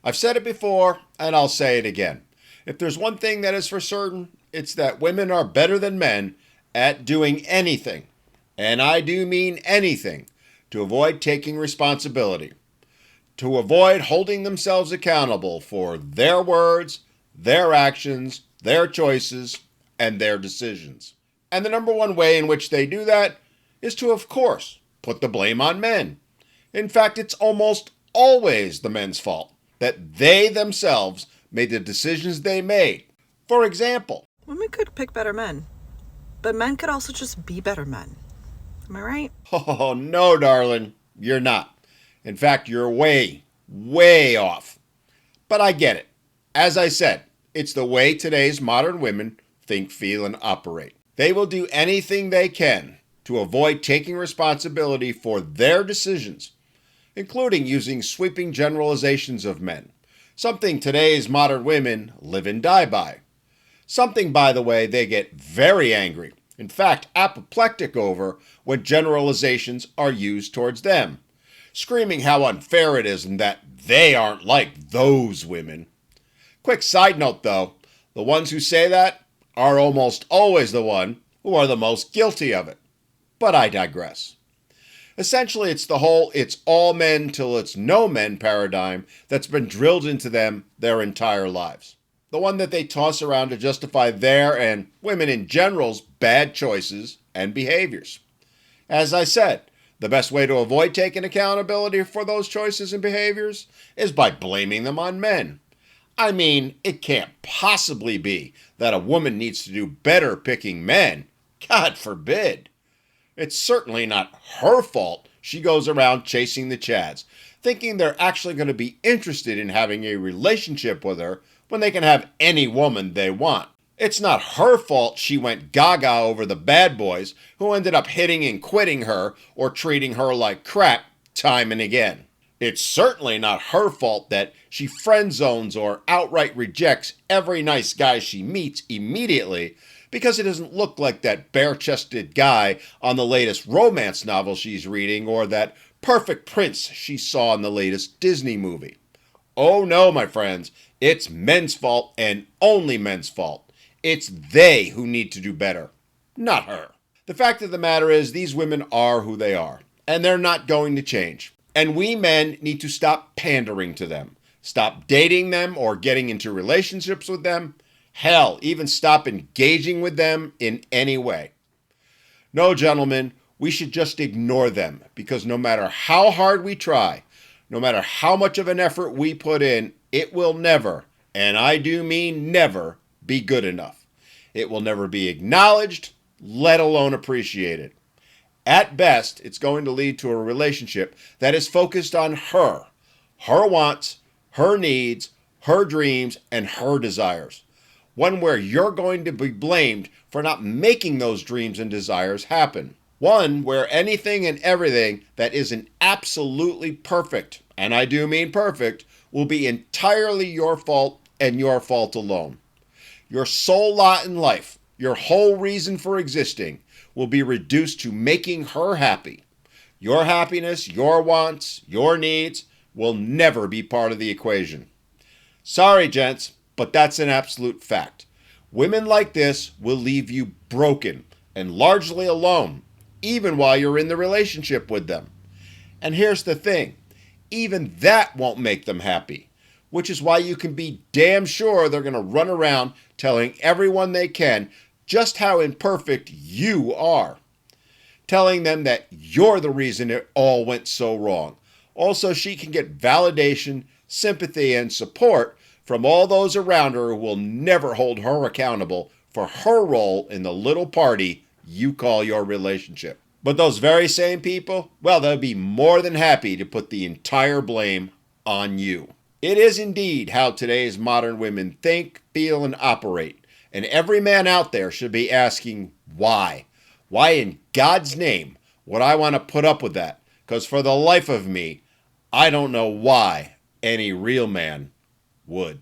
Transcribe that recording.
I've said it before, and I'll say it again. If there's one thing that is for certain, it's that women are better than men at doing anything, and I do mean anything, to avoid taking responsibility, to avoid holding themselves accountable for their words, their actions, their choices, and their decisions. And the number one way in which they do that is to, of course, put the blame on men. In fact, it's almost always the men's fault that they themselves made the decisions they made. For example, Women could pick better men, but men could also just be better men. Am I right? oh no, darling, you're not. In fact, you're way, way off. But I get it. As I said, it's the way today's modern women think, feel, and operate. They will do anything they can to avoid taking responsibility for their decisions, including using sweeping generalizations of men, something today's modern women live and die by. Something, by the way, they get very angry, in fact, apoplectic over when generalizations are used towards them, screaming how unfair it is and that they aren't like those women. Quick side note though, the ones who say that are almost always the one who are the most guilty of it. But I digress. Essentially, it's the whole it's all men till it's no men paradigm that's been drilled into them their entire lives. The one that they toss around to justify their and women in general's bad choices and behaviors. As I said, the best way to avoid taking accountability for those choices and behaviors is by blaming them on men. I mean, it can't possibly be that a woman needs to do better picking men. God forbid. It's certainly not her fault she goes around chasing the Chads, thinking they're actually going to be interested in having a relationship with her when they can have any woman they want. It's not her fault she went gaga over the bad boys who ended up hitting and quitting her or treating her like crap time and again. It's certainly not her fault that she friend zones or outright rejects every nice guy she meets immediately because it doesn't look like that bare-chested guy on the latest romance novel she's reading or that perfect prince she saw in the latest Disney movie. Oh no, my friends, it's men's fault and only men's fault. It's they who need to do better, not her. The fact of the matter is these women are who they are, and they're not going to change. And we men need to stop pandering to them, stop dating them or getting into relationships with them, hell, even stop engaging with them in any way. No, gentlemen, we should just ignore them because no matter how hard we try, no matter how much of an effort we put in, it will never, and I do mean never, be good enough. It will never be acknowledged, let alone appreciated. At best, it's going to lead to a relationship that is focused on her wants, her needs, her dreams, and her desires. One where you're going to be blamed for not making those dreams and desires happen. One where anything and everything that isn't absolutely perfect, and I do mean perfect, will be entirely your fault and your fault alone. Your sole lot in life, your whole reason for existing, will be reduced to making her happy. Your happiness, your wants, your needs will never be part of the equation. Sorry, gents, but that's an absolute fact. Women like this will leave you broken and largely alone, even while you're in the relationship with them. And here's the thing, even that won't make them happy, which is why you can be damn sure they're going to run around telling everyone they can just how imperfect you are, telling them that you're the reason it all went so wrong. Also, she can get validation, sympathy, and support from all those around her who will never hold her accountable for her role in the little party you call your relationship. But those very same people, well, they'll be more than happy to put the entire blame on you. It is indeed how today's modern women think, feel, and operate. And every man out there should be asking why. Why in God's name would I want to put up with that? Because for the life of me, I don't know why any real man would.